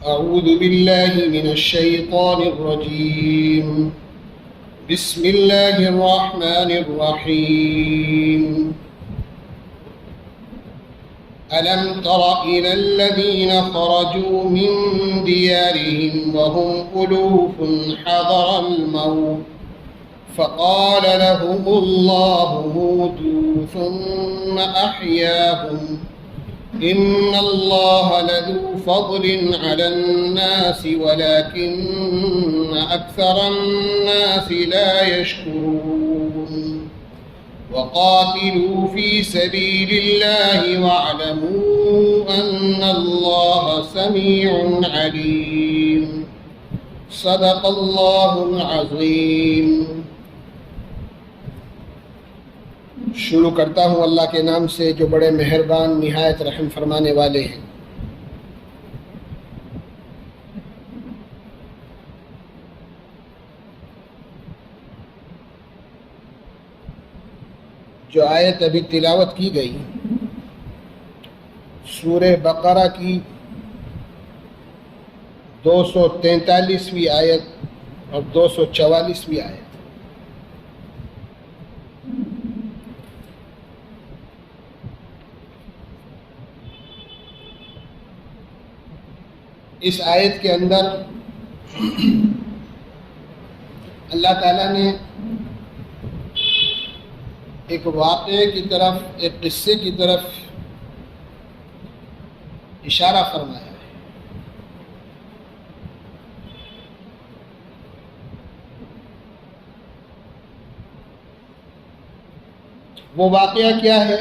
أعوذ بالله من الشيطان الرجيم. بسم الله الرحمن الرحيم. ألم تر إلى الذين خرجوا من ديارهم وهم ألوف حذر الموت فقال لهم الله موتوا ثم أحياهم إن الله لذو فضل على الناس ولكن أكثر الناس لا يشكرون. وقاتلوا في سبيل الله واعلموا أن الله سميع عليم. صدق الله العظيم. شروع کرتا ہوں اللہ کے نام سے جو بڑے مہربان نہایت رحم فرمانے والے ہیں۔ جو آیت ابھی تلاوت کی گئی سورہ بقرہ کی 243ویں آیت اور 244ویں آیت، اس آیت کے اندر اللہ تعالیٰ نے ایک واقعے کی طرف، ایک قصے کی طرف اشارہ فرمایا ہے۔ وہ واقعہ کیا ہے؟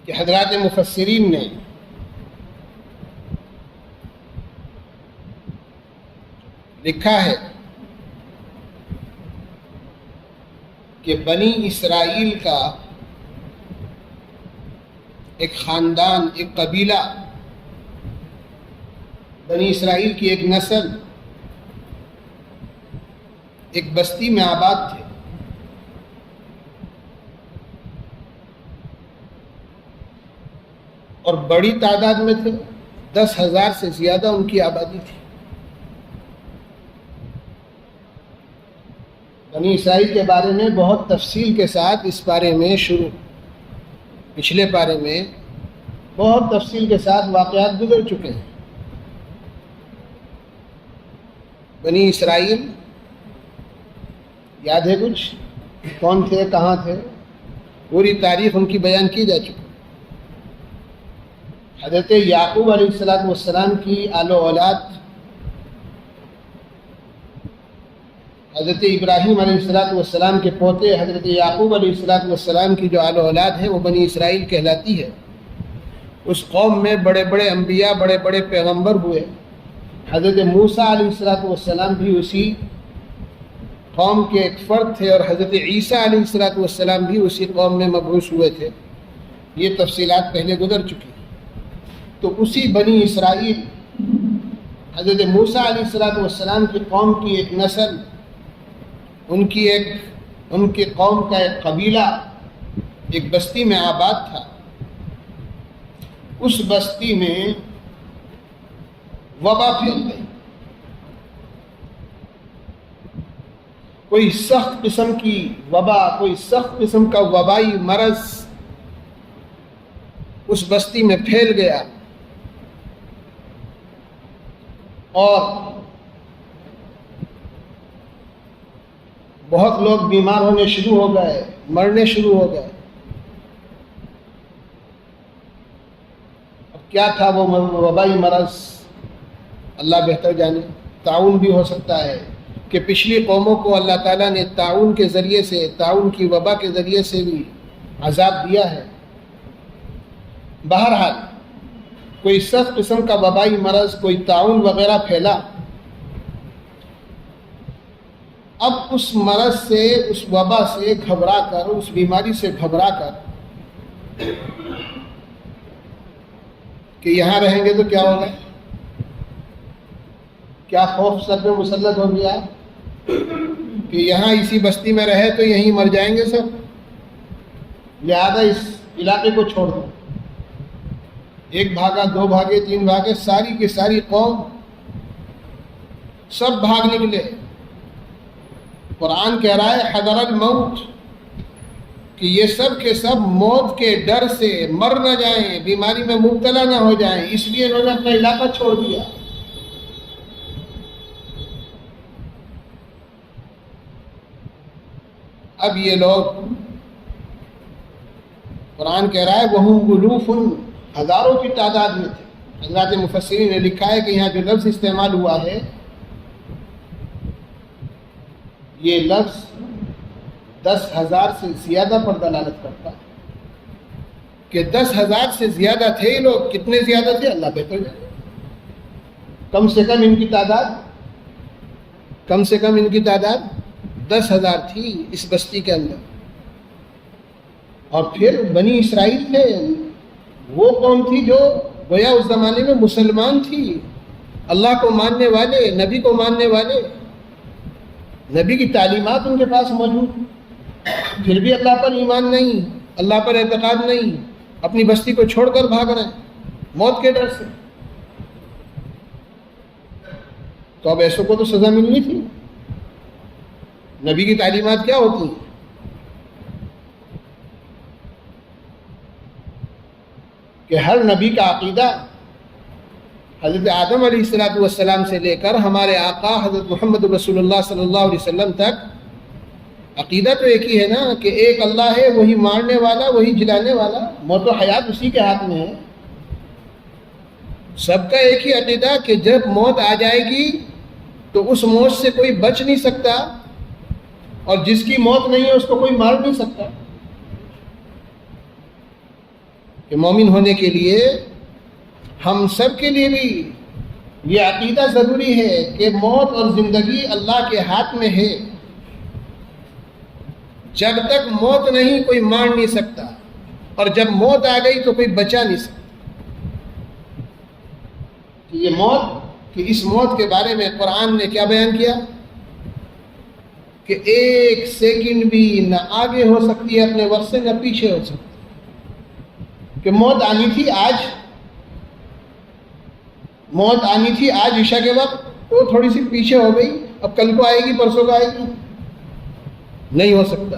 کہ حضرات مفسرین نے لکھا ہے کہ بنی اسرائیل کا ایک خاندان، ایک قبیلہ، بنی اسرائیل کی ایک نسل ایک بستی میں آباد تھے، اور بڑی تعداد میں تھے، 10,000 سے زیادہ ان کی آبادی تھی۔ بنی اسرائیل کے بارے میں بہت تفصیل کے ساتھ اس بارے میں پچھلے بارے میں بہت تفصیل کے ساتھ واقعات گزر چکے ہیں۔ بنی اسرائیل یاد ہے کچھ؟ کون تھے، کہاں تھے؟ پوری تاریخ ان کی بیان کی جا چکی۔ حضرت یعقوب علیہ السلام کی آل و اولاد، حضرت ابراہیم علیہ السلام کے پوتے حضرت یعقوب علیہ السلام کی جو آل و اولاد ہے وہ بنی اسرائیل کہلاتی ہے۔ اس قوم میں بڑے بڑے انبیاء، بڑے بڑے پیغمبر ہوئے۔ حضرت موسیٰ علیہ السلام بھی اسی قوم کے ایک فرد تھے، اور حضرت عیسیٰ علیہ السلام بھی اسی قوم میں مبعوث ہوئے تھے۔ یہ تفصیلات پہلے گزر چکی۔ تو اسی بنی اسرائیل، حضرت موسیٰ علیہ السلام کی قوم کی ایک نسل، ان کی قوم کا ایک قبیلہ ایک بستی میں آباد تھا۔ اس بستی میں وبا پھیل گئی، کوئی سخت قسم کی وبا، کوئی سخت قسم کا وبائی مرض اس بستی میں پھیل گیا، اور بہت لوگ بیمار ہونے شروع ہو گئے، مرنے شروع ہو گئے۔ اب کیا تھا وہ وبائی مرض؟ اللہ بہتر جانے۔ تعاون بھی ہو سکتا ہے کہ پچھلی قوموں کو اللہ تعالیٰ نے تعاون کے ذریعے سے، تعاون کی وبا کے ذریعے سے بھی عذاب دیا ہے۔ بہرحال کوئی سخت قسم کا وبائی مرض، کوئی تعاون وغیرہ پھیلا۔ اب اس مرض سے، اس وبا سے گھبرا کر، اس بیماری سے گھبرا کر کہ یہاں رہیں گے تو کیا ہوگا، کیا خوف سر پہ مسلط ہو گیا کہ یہاں اسی بستی میں رہے تو یہیں مر جائیں گے سب، لہذا اس علاقے کو چھوڑ دو. ایک بھاگا، دو بھاگے، تین بھاگے، ساری کی ساری قوم سب بھاگ نکلے. قرآن کہہ رہا ہے حذر الموت، کہ یہ سب کے سب موت کے ڈر سے مر نہ جائیں، بیماری میں مبتلا نہ ہو جائیں، اس لیے انہوں نے اپنا علاقہ چھوڑ دیا. اب یہ لوگ، قرآن کہہ رہا ہے وَهُمْ أُلُوفٌ، ہزاروں کی تعداد میں تھے. حضرات مفسرین نے لکھا ہے کہ یہاں جو لفظ استعمال ہوا ہے، یہ لفظ 10,000 سے زیادہ پر دلالت کرتا ہے. کہ 10,000 سے زیادہ تھے یہ لوگ. کتنے زیادہ تھے اللہ بہتر جانے. کم سے کم ان کی تعداد 10,000 تھی اس بستی کے اندر. اور پھر بنی اسرائیل تھے، وہ قوم تھی جو گویا اس زمانے میں مسلمان تھی، اللہ کو ماننے والے، نبی کو ماننے والے، نبی کی تعلیمات ان کے پاس موجود، پھر بھی اللہ پر ایمان نہیں، اللہ پر اعتقاد نہیں، اپنی بستی کو چھوڑ کر بھاگ رہے ہیں موت کے ڈر سے. تو اب ایسوں کو تو سزا ملنی تھی. نبی کی تعلیمات کیا ہوتی ہیں؟ کہ ہر نبی کا عقیدہ حضرت آدم علیہ السلام سے لے کر ہمارے آقا حضرت محمد رسول اللہ صلی اللہ علیہ وسلم تک عقیدہ تو ایک ہی ہے نا، کہ ایک اللہ ہے، وہی مارنے والا، وہی جلانے والا، موت و حیات اسی کے ہاتھ میں ہے. سب کا ایک ہی عقیدہ کہ جب موت آ جائے گی تو اس موت سے کوئی بچ نہیں سکتا، اور جس کی موت نہیں ہے اس کو کوئی مار نہیں سکتا. کہ مومن ہونے کے لیے ہم سب کے لیے بھی یہ عقیدہ ضروری ہے کہ موت اور زندگی اللہ کے ہاتھ میں ہے. جب تک موت نہیں کوئی مار نہیں سکتا، اور جب موت آ گئی تو کوئی بچا نہیں سکتا. یہ موت، کہ اس موت کے بارے میں قرآن نے کیا بیان کیا کہ ایک سیکنڈ بھی نہ آگے ہو سکتی ہے اپنے وقت سے، نہ پیچھے ہو سکتی. کہ موت آنی تھی آج عشاء کے وقت، وہ تھوڑی سی پیچھے ہو گئی، اب کل کو آئے گی، پرسوں کو آئے گی، نہیں ہو سکتا.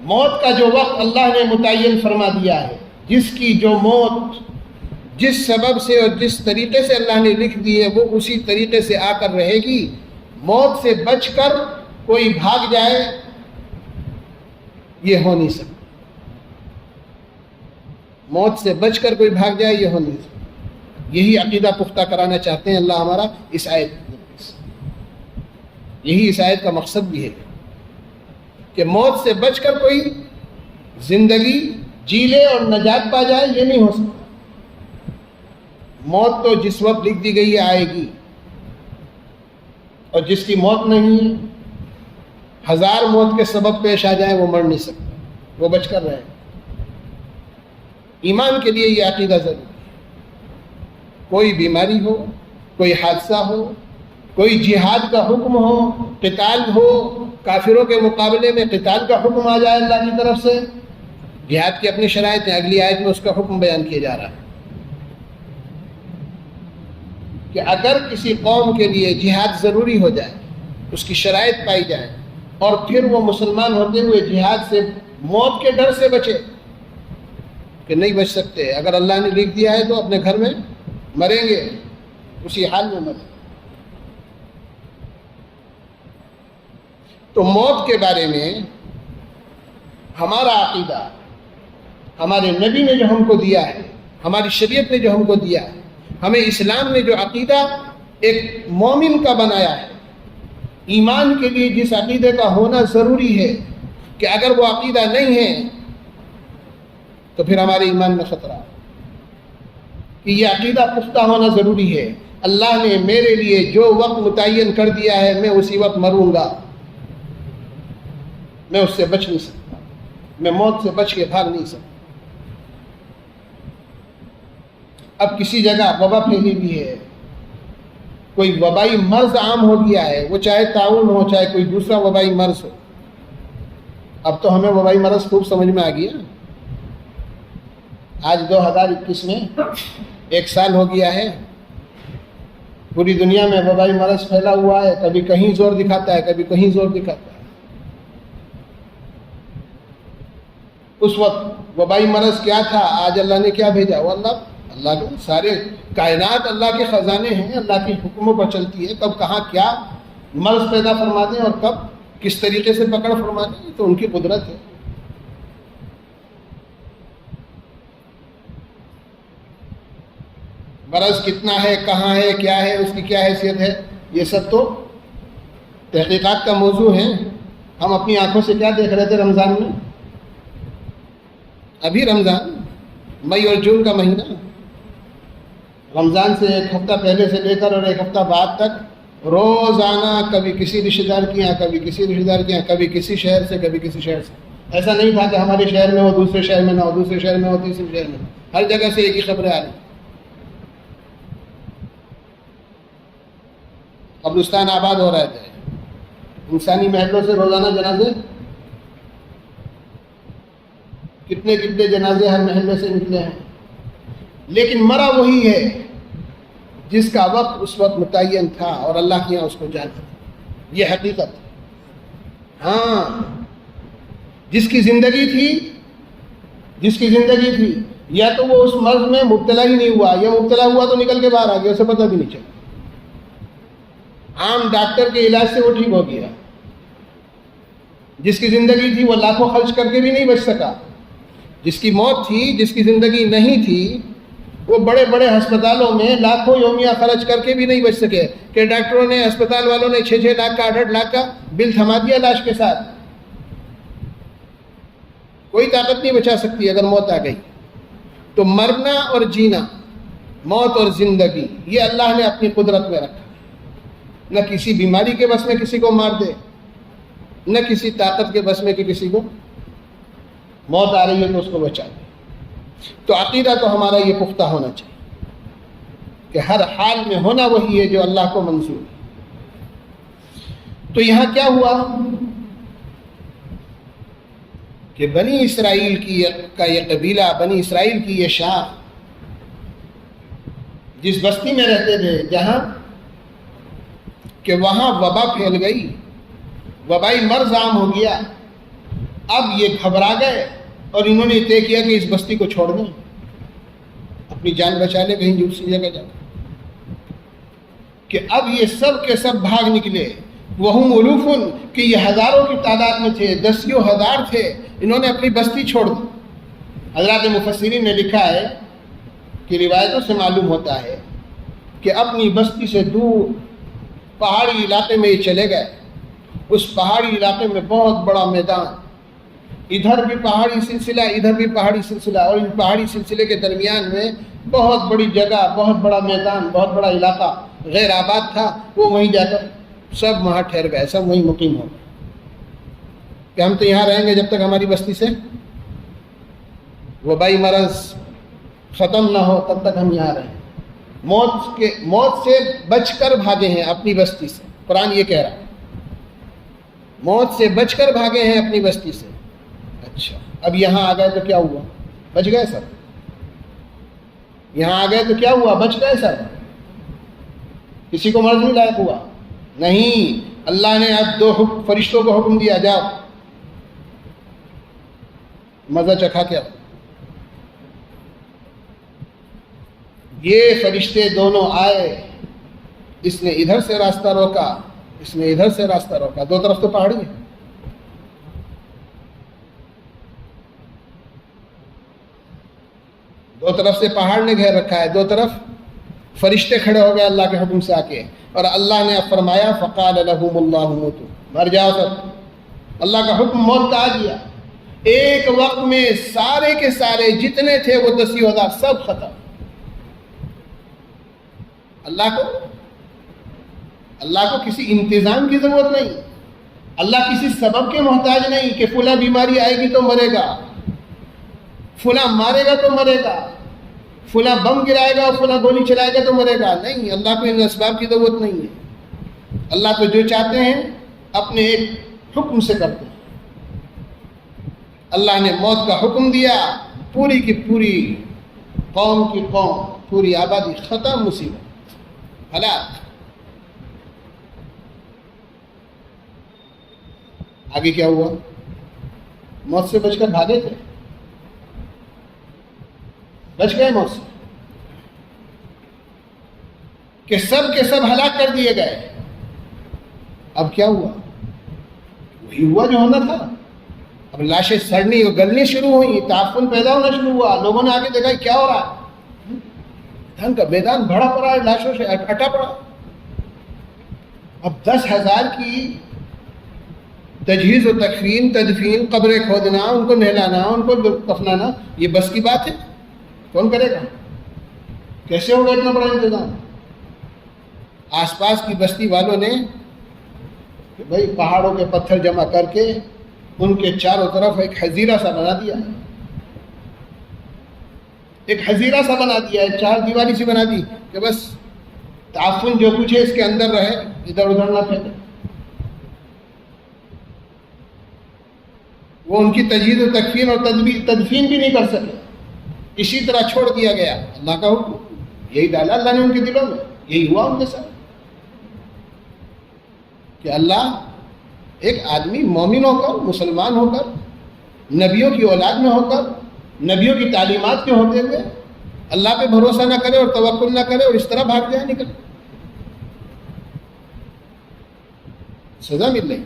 موت کا جو وقت اللہ نے متعین فرما دیا ہے، جس کی جو موت جس سبب سے اور جس طریقے سے اللہ نے لکھ دی ہے وہ اسی طریقے سے آ کر رہے گی. موت سے بچ کر کوئی بھاگ جائے یہ ہو نہیں سکتا. موت سے بچ کر کوئی بھاگ جائے یہ ہو نہیں سکتا. یہی عقیدہ پختہ کرانا چاہتے ہیں اللہ ہمارا اس آیت سے. یہی اس آیت کا مقصد بھی ہے کہ موت سے بچ کر کوئی زندگی جی لے اور نجات پا جائے، یہ نہیں ہو سکتا. موت تو جس وقت لکھ دی گئی ہے آئے گی، اور جس کی موت نہیں ہے، 1000 موت کے سبب پیش آ جائیں وہ مر نہیں سکتا، وہ بچ کر رہے. ایمان کے لیے یہ عقیدہ ضروری ہے. کوئی بیماری ہو، کوئی حادثہ ہو، کوئی جہاد کا حکم ہو، قتال ہو، کافروں کے مقابلے میں قتال کا حکم آ جائے اللہ کی طرف سے. جہاد کی اپنی شرائط ہیں، اگلی آیت میں اس کا حکم بیان کیا جا رہا ہے کہ اگر کسی قوم کے لیے جہاد ضروری ہو جائے، اس کی شرائط پائی جائے، اور پھر وہ مسلمان ہوتے ہوئے جہاد سے موت کے ڈر سے بچے، کہ نہیں بچ سکتے، اگر اللہ نے لکھ دیا ہے تو اپنے گھر میں مریں گے، اسی حال میں مریں. تو موت کے بارے میں ہمارا عقیدہ ہمارے نبی نے جو ہم کو دیا ہے، ہماری شریعت نے جو ہم کو دیا ہے، ہمیں اسلام نے جو عقیدہ ایک مومن کا بنایا ہے، ایمان کے لیے جس عقیدے کا ہونا ضروری ہے کہ اگر وہ عقیدہ نہیں ہے تو پھر ہمارے ایمان میں خطرہ ہے. کہ یہ عقیدہ پختہ ہونا ضروری ہے. اللہ نے میرے لیے جو وقت متعین کر دیا ہے میں اسی وقت مروں گا، میں اس سے بچ نہیں سکتا، میں موت سے بچ کے بھاگ نہیں سکتا. اب کسی جگہ وبا پھیلی بھی ہے، کوئی وبائی مرض عام ہو گیا ہے، وہ چاہے طاعون ہو چاہے کوئی دوسرا وبائی مرض ہو. اب تو ہمیں وبائی مرض خوب سمجھ میں آ گیا. آج 2021 میں 1 سال ہو گیا ہے، پوری دنیا میں وبائی مرض پھیلا ہوا ہے. کبھی کہیں زور دکھاتا ہے، کبھی کہیں زور دکھاتا ہے. اس وقت وبائی مرض کیا تھا، آج اللہ نے کیا بھیجا. وہ اللہ کے سارے کائنات اللہ کے خزانے ہیں، اللہ کے حکموں پر چلتی ہے. کب کہاں کیا مرض پیدا فرما دیں اور کب کس طریقے سے پکڑ فرما دیں، تو ان کی قدرت ہے. مرض کتنا ہے، کہاں ہے، کیا ہے، اس کی کیا حیثیت ہے، یہ سب تو تحقیقات کا موضوع ہے. ہم اپنی آنکھوں سے کیا دیکھ رہے تھے رمضان میں؟ ابھی رمضان مئی اور جون کا مہینہ، رمضان سے 1 ہفتہ پہلے سے لے کر اور 1 ہفتہ بعد تک روزانہ کبھی کسی رشتہ دار کے یہاں، کبھی کسی رشتہ دار کے یہاں، کبھی کسی شہر سے، کبھی کسی شہر سے. ایسا نہیں تھا کہ ہمارے شہر میں ہو دوسرے شہر میں نہ ہو، دوسرے شہر میں ہو تیسرے شہر میں ہو. ہر جگہ سے ایک ہی خبریں آ رہی. قبرستان آباد ہو رہے تھے، انسانی محلوں سے روزانہ جنازے، کتنے کتنے جنازے ہر محلے سے نکلے ہیں. لیکن مرا وہی ہے جس کا وقت اس وقت متعین تھا اور اللہ کے یہاں اس کو جانا. یہ حقیقت. ہاں، جس کی زندگی تھی یا تو وہ اس مرض میں مبتلا ہی نہیں ہوا، یا مبتلا ہوا تو نکل کے باہر آ گیا، اسے پتہ بھی نہیں چلا. عام ڈاکٹر کے علاج سے وہ ٹھیک ہو گیا. جس کی زندگی تھی وہ لاکھوں خرچ کر کے بھی نہیں بچ سکا. جس کی موت تھی، جس کی زندگی نہیں تھی، وہ بڑے بڑے ہسپتالوں میں لاکھوں یومیہ خرچ کر کے بھی نہیں بچ سکے کہ ڈاکٹروں نے، ہسپتال والوں نے 6 لاکھ کا 8 لاکھ کا بل تھما دیا لاش کے ساتھ. کوئی طاقت نہیں بچا سکتی اگر موت آ گئی. تو مرنا اور جینا، موت اور زندگی، یہ اللہ نے اپنی قدرت میں رکھا. نہ کسی بیماری کے بس میں کسی کو مار دے، نہ کسی طاقت کے بس میں کہ کسی کو موت آ رہی ہے تو اس کو بچا دے. تو عقیدہ تو ہمارا یہ پختہ ہونا چاہیے کہ ہر حال میں ہونا وہی ہے جو اللہ کو منظور ہے. تو یہاں کیا ہوا کہ بنی اسرائیل کا یہ قبیلہ، بنی اسرائیل کی یہ شاخ جس بستی میں رہتے تھے، جہاں کہ وہاں وبا پھیل گئی، وبائی مرض عام ہو گیا. اب یہ گھبرا گئے اور انہوں نے طے کیا کہ اس بستی کو چھوڑ دیں، اپنی جان بچا لیں کہیں دوسری جگہ جا کہ اب یہ سب کے سب بھاگ نکلے. وہم الوفن، کہ یہ ہزاروں کی تعداد میں تھے، 10,000 تھے. انہوں نے اپنی بستی چھوڑ دی. حضرات مفسرین نے لکھا ہے کہ روایتوں سے معلوم ہوتا ہے کہ اپنی بستی سے دور پہاڑی علاقے میں یہ چلے گئے. اس پہاڑی علاقے میں بہت بڑا میدان، ادھر بھی پہاڑی سلسلہ، ادھر بھی پہاڑی سلسلہ، اور ان پہاڑی سلسلے کے درمیان میں بہت بڑی جگہ، بہت بڑا میدان، بہت بڑا علاقہ غیر آباد تھا. وہ وہیں جا کر سب وہاں ٹھہر گئے، سب وہیں مقیم ہو گئے کہ ہم تو یہاں رہیں گے جب تک ہماری بستی سے وبائی مرض ختم نہ ہو، تب تک ہم یہاں رہیں. موت سے بچ کر بھاگے ہیں اپنی بستی سے. قرآن یہ کہہ رہا ہے موت سے بچ کر بھاگے ہیں اپنی بستی سے. اچھا، اب یہاں آ گئے تو کیا ہوا؟ بچ گئے سب. یہاں آ گئے تو کیا ہوا؟ بچ گئے سب. کسی کو مرض نہیں لائق ہوا؟ نہیں. اللہ نے اب 2 فرشتوں کو حکم دیا، جاؤ مزہ چکھا کیا. یہ فرشتے دونوں آئے، اس نے ادھر سے راستہ روکا، اس نے ادھر سے راستہ روکا. 2 طرف تو پہاڑی ہے. دو طرف سے پہاڑ نے گھیر رکھا ہے، 2 طرف فرشتے کھڑے ہو گئے اللہ کے حکم سے آ کے. اور اللہ نے اب فرمایا فقال لهم الله موتوا، مر جاؤ سب. اللہ کا حکم موت کا آ گیا. ایک وقت میں سارے کے سارے جتنے تھے وہ 10,000 سب ختم. اللہ کو کسی انتظام کی ضرورت نہیں. اللہ کسی سبب کے محتاج نہیں کہ فلاں بیماری آئے گی تو مرے گا، فلاں مارے گا تو مرے گا، فلاں بم گرائے گا اور فلاں گولی چلائے گا تو مرے گا. نہیں، اللہ کو ان اسباب کی ضرورت نہیں ہے. اللہ تو جو چاہتے ہیں اپنے ایک حکم سے کرتے ہیں. اللہ نے موت کا حکم دیا، پوری کی پوری قوم کی قوم، پوری آبادی ختم، مصیبت، ہلاک. آگے کیا ہوا؟ موت سے بچ کر بھاگے تھے، بچ گئے موت سے، کہ سب کے سب ہلاک کر دیے گئے. اب کیا ہوا؟ وہی ہوا جو ہونا تھا. اب لاشیں سڑنی اور گلنی شروع ہوئی، تعفن پیدا ہونا شروع ہوا. لوگوں نے آگے دیکھا کیا ہو رہا ہے، میدان کا میدان بھرا پڑا ہے، لاشوں سے اٹا پڑا. اب 10,000 کی تجہیز و تکفین، تدفین، قبریں کھودنا، ان کو نہلانا، ان کو کفنانا، یہ بس کی بات ہے؟ کون کرے گا؟ کیسے ہوگا اتنا بڑا انتظام؟ آس پاس کی بستی والوں نے بھائی پہاڑوں کے پتھر جمع کر کے ان کے چاروں طرف ایک حظیرہ سا بنا دیا، ایک حظیرہ سا بنا دیا ہے، 4 دیواری سی بنا دی کہ بس تعفن جو کچھ ہے اس کے اندر رہے، ادھر ادھر نہ پھینکے. وہ ان کی تجہیز و تکفین اور تدفین بھی نہیں کر سکے، اسی طرح چھوڑ دیا گیا. اللہ کا حکم یہی ڈالا اللہ نے ان کے دلوں میں، یہی ہوا ان کے ساتھ کہ اللہ ایک آدمی مومن ہو کر، مسلمان ہو کر، نبیوں کی اولاد میں ہو کر، نبیوں کی تعلیمات کے ہوتے ہوئے اللہ پہ بھروسہ نہ کرے اور توکل نہ کرے اور اس طرح بھاگ جائے نکل، سزا مل رہی.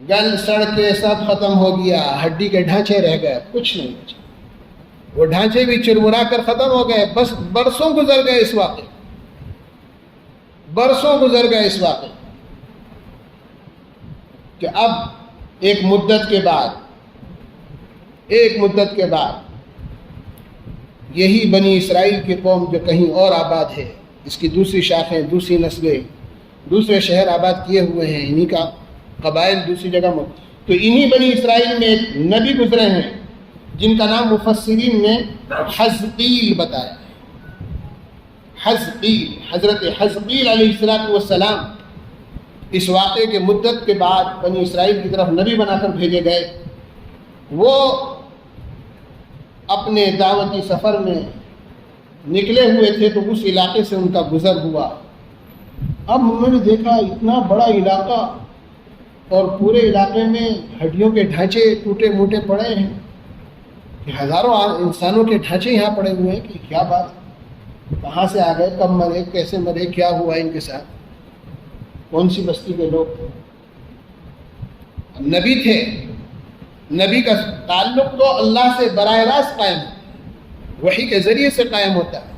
گل سڑ کے سب ختم ہو گیا، ہڈی کے ڈھانچے رہ گئے، کچھ نہیں بچا. وہ ڈھانچے بھی چرمرا کر ختم ہو گئے. بس برسوں گزر گئے اس واقعے، برسوں گزر گئے اس واقعے کہ اب ایک مدت کے بعد یہی بنی اسرائیل کی قوم جو کہیں اور آباد ہے، اس کی دوسری شاخیں، دوسری نسلیں، دوسرے شہر آباد کیے ہوئے ہیں، انہی کا قبائل دوسری جگہ میں، تو انہی بنی اسرائیل میں ایک نبی گزرے ہیں جن کا نام مفسرین نے حزقیل بتایا. حزقیل، حضرت حزقیل علیہ السلام اس واقعے کے مدت کے بعد بنی اسرائیل کی طرف نبی بنا کر بھیجے گئے. وہ اپنے دعوتی سفر میں نکلے ہوئے تھے تو اس علاقے سے ان کا گزر ہوا. اب انہوں نے دیکھا اتنا بڑا علاقہ اور پورے علاقے میں ہڈیوں کے ڈھانچے ٹوٹے موٹے پڑے ہیں، کہ ہزاروں انسانوں کے ڈھانچے یہاں پڑے ہوئے ہیں، کہ کیا بات، کہاں سے آ گئے، کب مرے، کیسے مرے، کیا ہوا ان کے ساتھ، کون سی بستی کے لوگ تھے. نبی تھے، نبی کا تعلق تو اللہ سے براہ راست قائم ہے، وحی کے ذریعے سے قائم ہوتا ہے.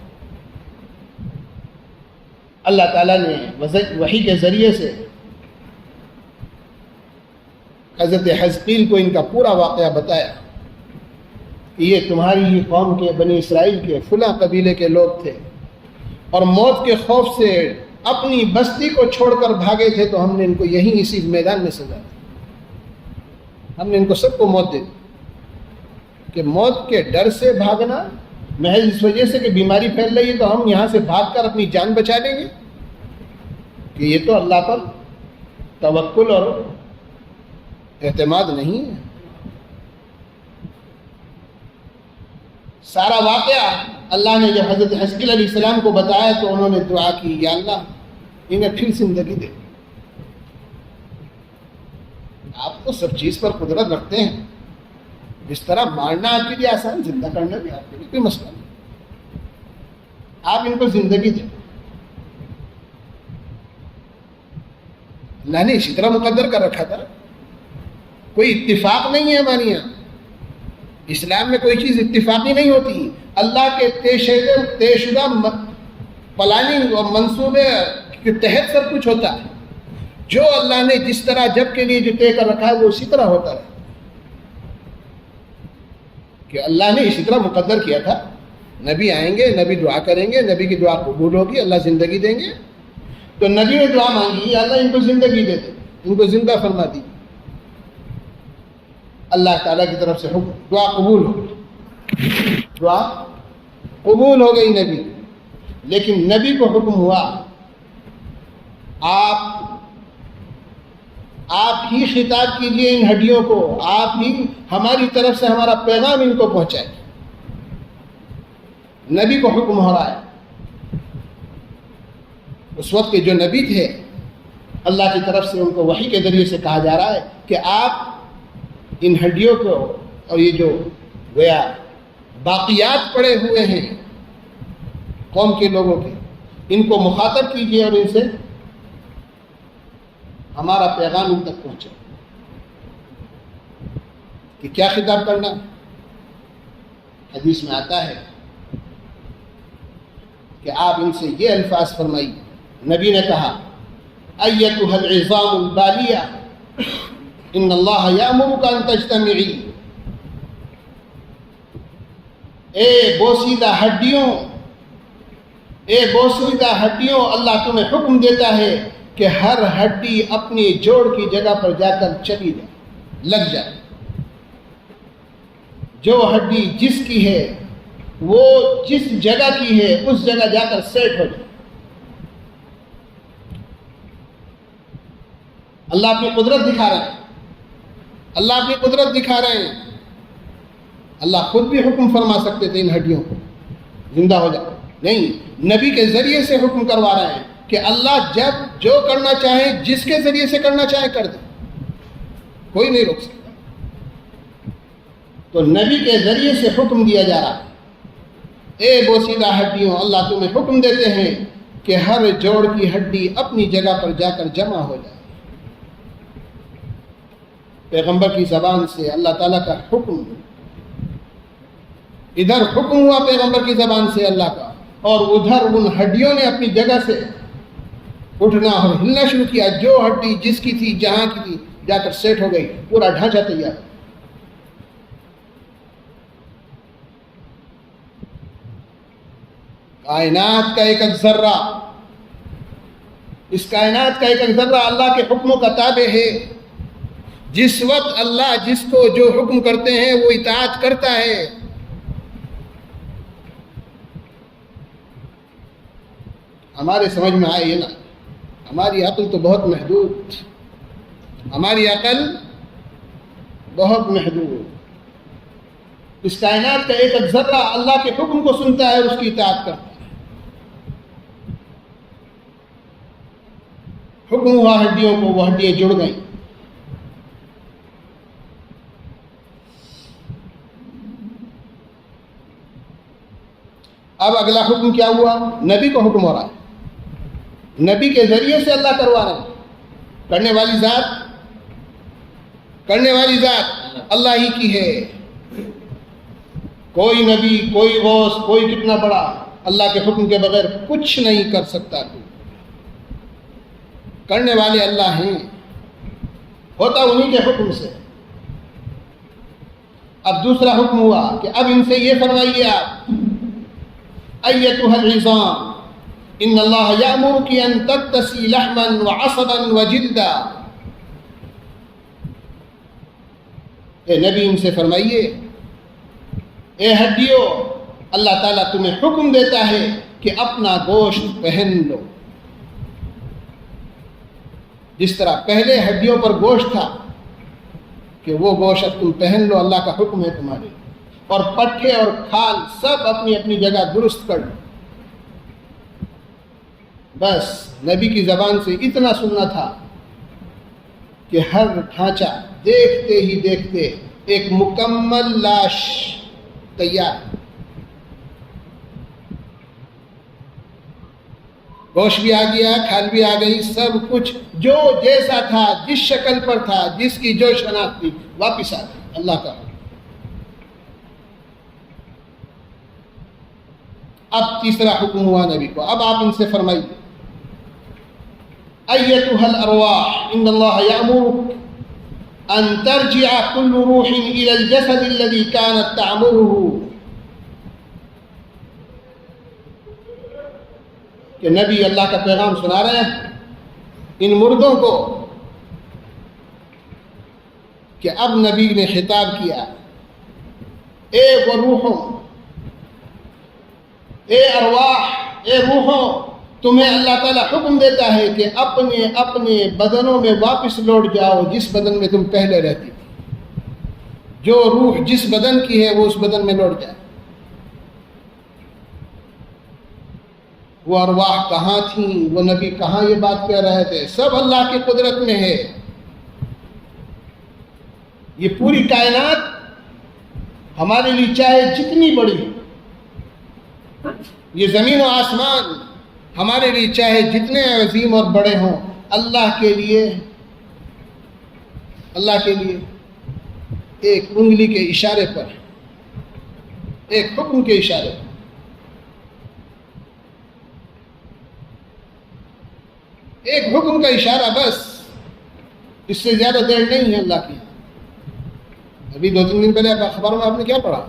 اللہ تعالیٰ نے وحی کے ذریعے سے حضرت حزقیل کو ان کا پورا واقعہ بتایا کہ یہ تمہاری ہی قوم کے بنی اسرائیل کے فلاں قبیلے کے لوگ تھے، اور موت کے خوف سے اپنی بستی کو چھوڑ کر بھاگے تھے، تو ہم نے ان کو یہیں اسی میدان میں سزا دی. ہم نے ان کو سب کو موت دے دی. کہ موت کے ڈر سے بھاگنا محض اس وجہ سے کہ بیماری پھیل رہی ہے تو ہم یہاں سے بھاگ کر اپنی جان بچا لیں گے، کہ یہ تو اللہ پر توکل اور اعتماد نہیں ہے. سارا واقعہ اللہ نے جب حضرت حزقیل علیہ السلام کو بتایا تو انہوں نے دعا کی، یا اللہ انہیں پھر زندگی دے. آپ تو سب چیز پر قدرت رکھتے ہیں، اس طرح مارنا آپ کے لیے آسان، زندہ کرنا بھی آپ کے لیے کوئی مسئلہ نہیں. آپ ان کو زندگی دیں. اللہ نے اسی طرح مقدر کر رکھا تھا. کوئی اتفاق نہیں ہے ہمارے یہاں، اسلام میں کوئی چیز اتفاقی نہیں ہوتی. اللہ کے طے شدہ پلاننگ اور منصوبے کے تحت سب کچھ ہوتا ہے. جو اللہ نے جس طرح جب کے لیے جو طے کر رکھا ہے وہ اسی طرح ہوتا ہے. کہ اللہ نے اسی طرح مقدر کیا تھا، نبی آئیں گے، نبی دعا کریں گے، نبی کی دعا قبول ہوگی، اللہ زندگی دیں گے. تو نبی نے دعا مانگی، اللہ ان کو زندگی دے دے، ان کو زندہ فرما دی. اللہ تعالیٰ کی طرف سے حکم، دعا قبول ہو گئی، دعا قبول ہو گئی نبی، لیکن نبی کو حکم ہوا آپ ہی خطاب کیجئے ان ہڈیوں کو، آپ ہی ہماری طرف سے ہمارا پیغام ان کو پہنچائے۔ نبی کو حکم ہو رہا ہے۔ اس وقت کے جو نبی تھے اللہ کی طرف سے ان کو وحی کے ذریعے سے کہا جا رہا ہے کہ آپ ان ہڈیوں کو اور یہ جو گویا باقیات پڑے ہوئے ہیں قوم کے لوگوں کے، ان کو مخاطب کیجئے اور ان سے ہمارا پیغام ان تک پہنچے۔ کہ کیا خطاب کرنا؟ حدیث میں آتا ہے کہ آپ ان سے یہ الفاظ فرمائیے۔ نبی نے کہا ایتھا العظام البالیہ ان اللہ یامرک ان تجتمعی، اے بوسیدہ ہڈیوں، اللہ تمہیں حکم دیتا ہے کہ ہر ہڈی اپنی جوڑ کی جگہ پر جا کر چلی جائے، لگ جائے۔ جو ہڈی جس کی ہے وہ جس جگہ کی ہے اس جگہ جا کر سیٹ ہو جائے۔ اللہ اپنی قدرت دکھا رہے ہیں، اللہ اپنی قدرت دکھا رہے ہیں۔ اللہ خود بھی حکم فرما سکتے تھے ان ہڈیوں کو زندہ ہو جائے، نہیں، نبی کے ذریعے سے حکم کروا رہے ہیں کہ اللہ جب جو کرنا چاہے جس کے ذریعے سے کرنا چاہے کر دے، کوئی نہیں روک سکتا۔ تو نبی کے ذریعے سے حکم دیا جا رہا ہے، اے بوسیدہ ہڈیوں، اللہ تمہیں حکم دیتے ہیں کہ ہر جوڑ کی ہڈی اپنی جگہ پر جا کر جمع ہو جائے۔ پیغمبر کی زبان سے اللہ تعالیٰ کا حکم، ادھر حکم ہوا پیغمبر کی زبان سے اللہ کا، اور ادھر ان ہڈیوں نے اپنی جگہ سے اٹھنا اور ہلنا شروع کیا۔ جو ہڈی جس کی تھی، جہاں کی تھی، جا کر سیٹ ہو گئی، پورا ڈھانچہ تیار۔ کائنات کا ایک ذرہ، اس کائنات کا ایک ذرہ اللہ کے حکموں کا تابع ہے۔ جس وقت اللہ جس کو جو حکم کرتے ہیں وہ اطاعت کرتا ہے۔ ہمارے سمجھ میں آئے نا، ہماری عقل تو بہت محدود، ہماری عقل بہت محدود۔ اس کائنات کا ایک ذرہ اللہ کے حکم کو سنتا ہے اور اس کی اطاعت کرتا ہے۔ حکم ہوا ہڈیوں کو، وہ ہڈیاں جڑ گئیں۔ اب اگلا حکم کیا ہوا؟ نبی کو حکم ہو رہا ہے، نبی کے ذریعے سے اللہ کروا رہے ہیں۔ کرنے والی ذات اللہ ہی کی ہے۔ کوئی نبی، کوئی غوث، کوئی کتنا بڑا اللہ کے حکم کے بغیر کچھ نہیں کر سکتا۔ کرنے والے اللہ ہیں، ہوتا انہی کے حکم سے۔ اب دوسرا حکم ہوا کہ اب ان سے یہ فرمائیے آپ، ایتھا العظام ان اللہ یامرک ان تکتسی لحما وعصبا وجلدا، اے نبی ان سے فرمائیے، اے ہڈیوں، اللہ تعالیٰ تمہیں حکم دیتا ہے کہ اپنا گوشت پہن لو۔ جس طرح پہلے ہڈیوں پر گوشت تھا کہ وہ گوشت تم پہن لو، اللہ کا حکم ہے تمہارے، اور پٹھے اور کھال سب اپنی اپنی جگہ درست کر لو۔ بس نبی کی زبان سے اتنا سننا تھا کہ ہر ڈھانچہ دیکھتے ہی دیکھتے ایک مکمل لاش تیار، گوشت بھی آ گیا، کھال بھی آ گئی، سب کچھ جو جیسا تھا، جس شکل پر تھا، جس کی جو شناخت تھی، واپس آ گئی۔ اللہ کا اب تیسرا حکم ہوا نبی کو، اب آپ ان سے فرمائیے، ایتھا الارواح ان اللہ یامرک ان ترجع كل روح الى الجسد الذي كانت تعمره، کہ نبی اللہ کا پیغام سنا رہے ہیں ان مردوں کو کہ اب نبی نے خطاب کیا، اے وہ روحوں، اے ارواح، اے روحوں، تمہیں اللہ تعالیٰ حکم دیتا ہے کہ اپنے اپنے بدنوں میں واپس لوٹ جاؤ جس بدن میں تم پہلے رہتی تھی۔ جو روح جس بدن کی ہے وہ اس بدن میں لوٹ جائے۔ وہ ارواح کہاں تھیں، وہ نبی کہاں یہ بات کہہ رہے تھے، سب اللہ کی قدرت میں ہے۔ یہ پوری کائنات ہمارے لیے چاہے جتنی بڑی ہو، یہ زمین و آسمان ہمارے لیے چاہے جتنے عظیم اور بڑے ہوں، اللہ کے لیے ایک انگلی کے اشارے پر، ایک حکم کے اشارے پر، ایک حکم کا اشارہ، بس اس سے زیادہ دیر نہیں ہے اللہ کی۔ ابھی 2-3 دن پہلے اخباروں میں آپ نے کیا پڑھا؟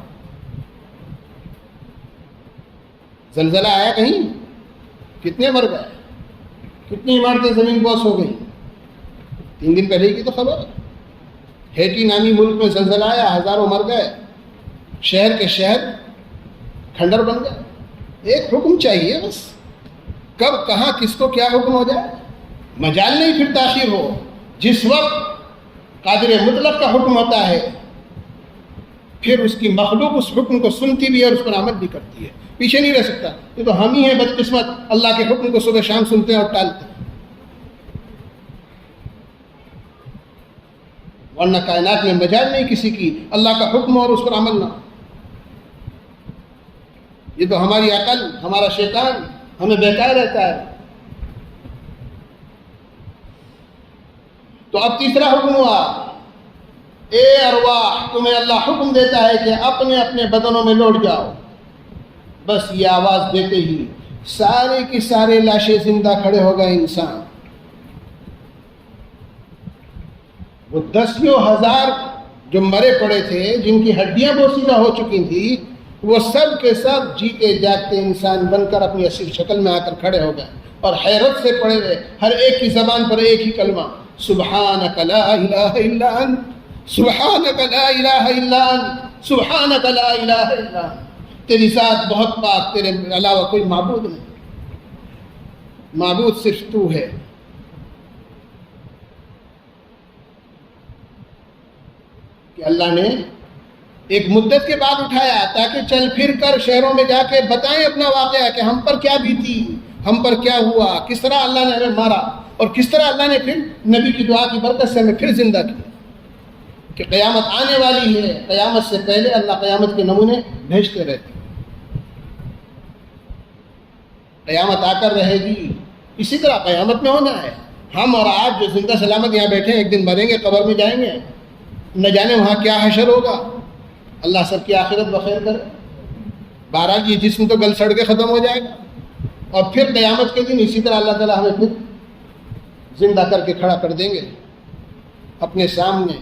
زلزلہ آیا کہیں، کتنے مر گئے، کتنی عمارتیں زمین بوس ہو گئی۔ 3 دن پہلے کی تو خبر، ہیٹی نامی ملک میں زلزلہ آیا، ہزاروں مر گئے، شہر کے شہر کھنڈر بن گئے۔ ایک حکم چاہیے بس، کب کہاں کس کو کیا حکم ہو جائے، مجال نہیں پھر تاخیر ہو۔ جس وقت قادر مطلق کا حکم ہوتا ہے، پھر اس کی مخلوق اس حکم کو سنتی بھی ہے اور اس پر عمل بھی کرتی ہے، پیچھے نہیں رہ سکتا۔ یہ تو ہم ہی ہیں بدقسمت، اللہ کے حکم کو صبح شام سنتے ہیں اور ٹالتے ہیں، ورنہ کائنات میں مجال نہیں کسی کی اللہ کا حکم اور اس پر عمل نہ۔ یہ تو ہماری عقل، ہمارا شیطان ہمیں بہکائے رہتا ہے۔ تو اب تیسرا حکم ہوا، اے ارواح، تمہیں اللہ حکم دیتا ہے کہ اپنے اپنے بدنوں میں لوٹ جاؤ۔ بس یہ آواز دیتے ہی سارے کی سارے لاشیں زندہ کھڑے ہو گئے انسان۔ وہ 10,000 جو مرے پڑے تھے، جن کی ہڈیاں بوسیدہ ہو چکی تھی، وہ سب کے سب جیتے جاگتے انسان بن کر اپنی اصل شکل میں آ کر کھڑے ہو گئے اور حیرت سے پڑے ہوئے، ہر ایک کی زبان پر ایک ہی کلمہ، سبحانک لا الہ الا انت، سبحانک لا الہ الا انت، سبحانک لا الہ الا انت۔ تیری ذات بہت پاک، تیرے علاوہ کوئی معبود نہیں، معبود صرف تو ہے۔ کہ اللہ نے ایک مدت کے بعد اٹھایا تاکہ چل پھر کر شہروں میں جا کے بتائیں اپنا واقعہ کہ ہم پر کیا بیتی، ہم پر کیا ہوا، کس طرح اللہ نے ہمیں مارا اور کس طرح اللہ نے پھر نبی کی دعا کی برکت سے ہمیں پھر زندہ کیا۔ کہ قیامت آنے والی ہے، قیامت سے پہلے اللہ قیامت کے نمونے بھیجتے رہتے، قیامت آ کر رہے گی۔ اسی طرح قیامت میں ہونا ہے، ہم اور آپ جو زندہ سلامت یہاں بیٹھے ہیں ایک دن مریں گے، قبر میں جائیں گے، نہ جانے وہاں کیا حشر ہوگا۔ اللہ سب کی آخرت بخیر کرے۔ بہرحال یہ جسم تو گل سڑ کے ختم ہو جائے گا، اور پھر قیامت کے دن اسی طرح اللہ تعالیٰ ہمیں پھر زندہ کر کے کھڑا کر دیں گے اپنے سامنے،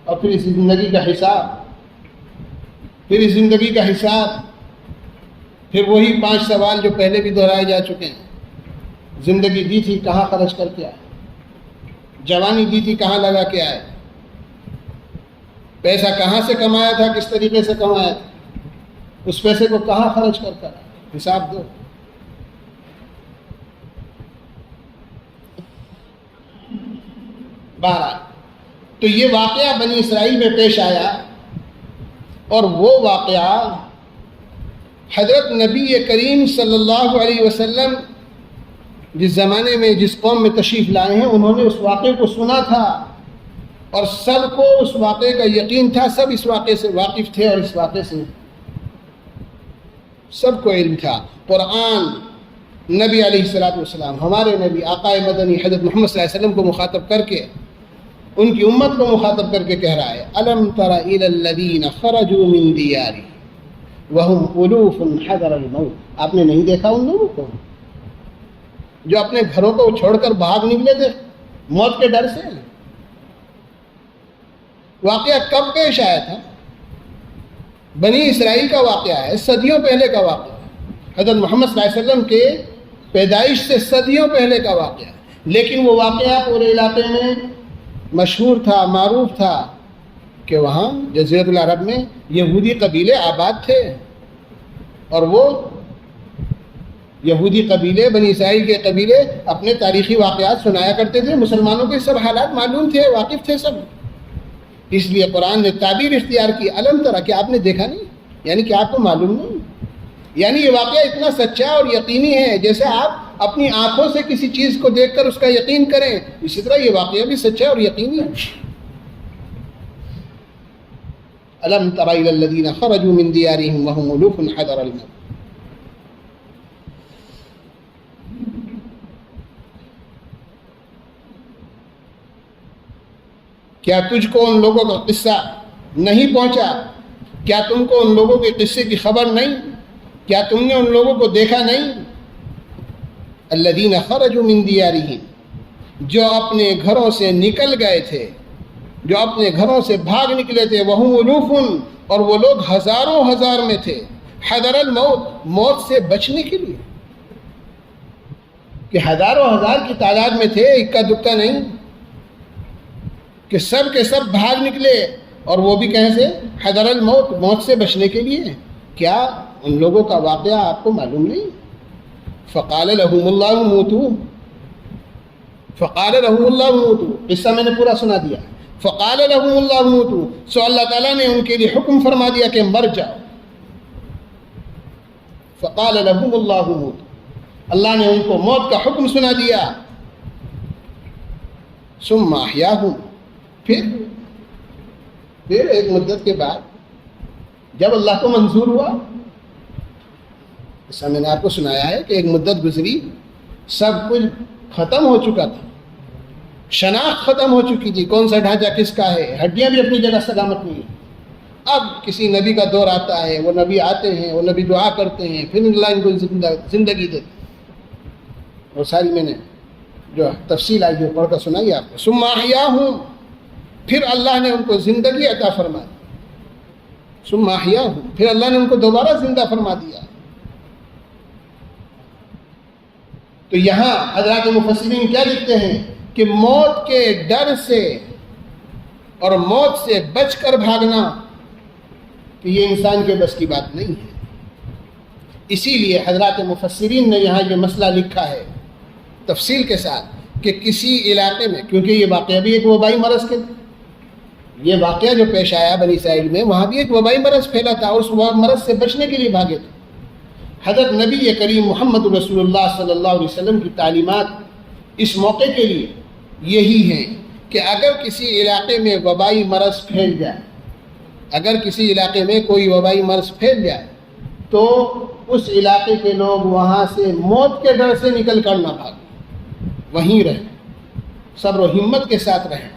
اور پھر اس زندگی کا حساب، پھر وہی 5 سوال جو پہلے بھی دہرائے جا چکے ہیں۔ زندگی دی تھی کہاں خرچ کر کے آئے، جوانی دی تھی کہاں لگا کے آئے، پیسہ کہاں سے کمایا تھا، کس طریقے سے کمایا تھا، اس پیسے کو کہاں خرچ کر کر آئے، حساب دو۔ بہرحال تو یہ واقعہ بنی اسرائیل میں پیش آیا، اور وہ واقعہ حضرت نبی کریم صلی اللہ علیہ وسلم جس زمانے میں جس قوم میں تشریف لائے ہیں، انہوں نے اس واقعے کو سنا تھا، اور سب کو اس واقعے کا یقین تھا، سب اس واقعے سے واقف تھے، اور اس واقعے سے سب کو علم تھا۔ قرآن نبی علیہ الصلوۃ والسلام، ہمارے نبی آقا مدنی حضرت محمد صلی اللہ علیہ وسلم کو مخاطب کر کے، ان کی امت کو مخاطب کر کے کہہ رہا ہے، الم تر الی الذین خرجوا من دیارہم وهم الوف حذر الموت۔ آپ نے نہیں دیکھا ان لوگوں کو جو اپنے گھروں کو چھوڑ کر بھاگ نکلے تھے موت کے ڈر سے؟ واقعہ کب پیش آیا تھا؟ بنی اسرائیل کا واقعہ ہے، صدیوں پہلے کا واقعہ ہے، حضرت محمد صلی اللہ علیہ وسلم کے پیدائش سے صدیوں پہلے کا واقعہ ہے، لیکن وہ واقعہ پورے علاقے میں مشہور تھا، معروف تھا، کہ وہاں جزیرۃ العرب میں یہودی قبیلے آباد تھے، اور وہ یہودی قبیلے، بنی اسرائیل کے قبیلے اپنے تاریخی واقعات سنایا کرتے تھے، مسلمانوں کے سب حالات معلوم تھے، واقف تھے سب. اس لیے قرآن نے تعبیر اختیار کی علم ترا، کہ آپ نے دیکھا نہیں، یعنی کہ آپ کو معلوم نہیں. یعنی یہ واقعہ اتنا سچا اور یقینی ہے، جیسے آپ اپنی آنکھوں سے کسی چیز کو دیکھ کر اس کا یقین کریں، اسی طرح یہ واقعہ بھی سچا اور یقینی ہے. الم تر الی الذین خرجوا من دیارہم وهم الوف حذر الموت. کیا تجھ کو ان لوگوں کا قصہ نہیں پہنچا؟ کیا تم کو ان لوگوں کے قصے کی خبر نہیں؟ کیا تم نے ان لوگوں کو دیکھا نہیں؟ الذین خرجوا من دیارہم، جو اپنے گھروں سے نکل گئے تھے، جو اپنے گھروں سے بھاگ نکلے تھے، وہم الوف، اور وہ لوگ ہزاروں ہزار میں تھے، حذر الموت، موت سے بچنے کے لیے، کہ ہزاروں ہزار کی تعداد میں تھے، اکا دکا نہیں، کہ سب کے سب بھاگ نکلے، اور وہ بھی کہیں سے حذر الموت، موت سے بچنے کے لیے. کیا ان لوگوں کا واقعہ آپ کو معلوم نہیں؟ فقال لهم اللہ موتوا، فقال لهم اللہ موتوا، قصہ میں نے پورا سنا دیا. فقال لهم اللہ موتوا، سو اللہ تعالیٰ نے ان کے لیے حکم فرما دیا کہ مر جاؤ. فقال لهم اللہ موتوا، اللہ نے ان کو موت کا حکم سنا دیا. ثم احیاہم، پھر ایک مدت کے بعد جب اللہ کو منظور ہوا، ایسا میں نے آپ کو سنایا ہے کہ ایک مدت گزری، سب کچھ ختم ہو چکا تھا، شناخت ختم ہو چکی تھی، کون سا ڈھانچہ کس کا ہے، ہڈیاں بھی اپنی جگہ سلامت نہیں ہیں. اب کسی نبی کا دور آتا ہے، وہ نبی آتے ہیں، وہ نبی دعا کرتے ہیں، پھر اللہ ان کو زندگی دیتے. وہ ساری میں نے جو تفصیل آئی جو پڑھ کر سنائی آپ کو. ثم احیاہم، پھر اللہ نے ان کو زندگی عطا فرما دی. ثم احیاہم، پھر اللہ نے ان کو دوبارہ زندہ فرما دیا. تو یہاں حضرات مفسرین کیا لکھتے ہیں کہ موت کے ڈر سے اور موت سے بچ کر بھاگنا کہ یہ انسان کے بس کی بات نہیں ہے. اسی لیے حضرات مفسرین نے یہاں یہ مسئلہ لکھا ہے تفصیل کے ساتھ کہ کسی علاقے میں، کیونکہ یہ واقعہ بھی ایک وبائی مرض کے، یہ واقعہ جو پیش آیا بنی اسرائیل میں، وہاں بھی ایک وبائی مرض پھیلا تھا، اور اس مرض سے بچنے کے لیے بھاگے تھے. حضرت نبی کریم محمد رسول اللہ صلی اللہ علیہ وسلم کی تعلیمات اس موقع کے لیے یہی ہیں کہ اگر کسی علاقے میں وبائی مرض پھیل جائے، اگر کسی علاقے میں کوئی وبائی مرض پھیل جائے تو اس علاقے کے لوگ وہاں سے موت کے ڈر سے نکل کر نہ بھاگیں، وہیں رہیں، صبر و ہمت کے ساتھ رہیں.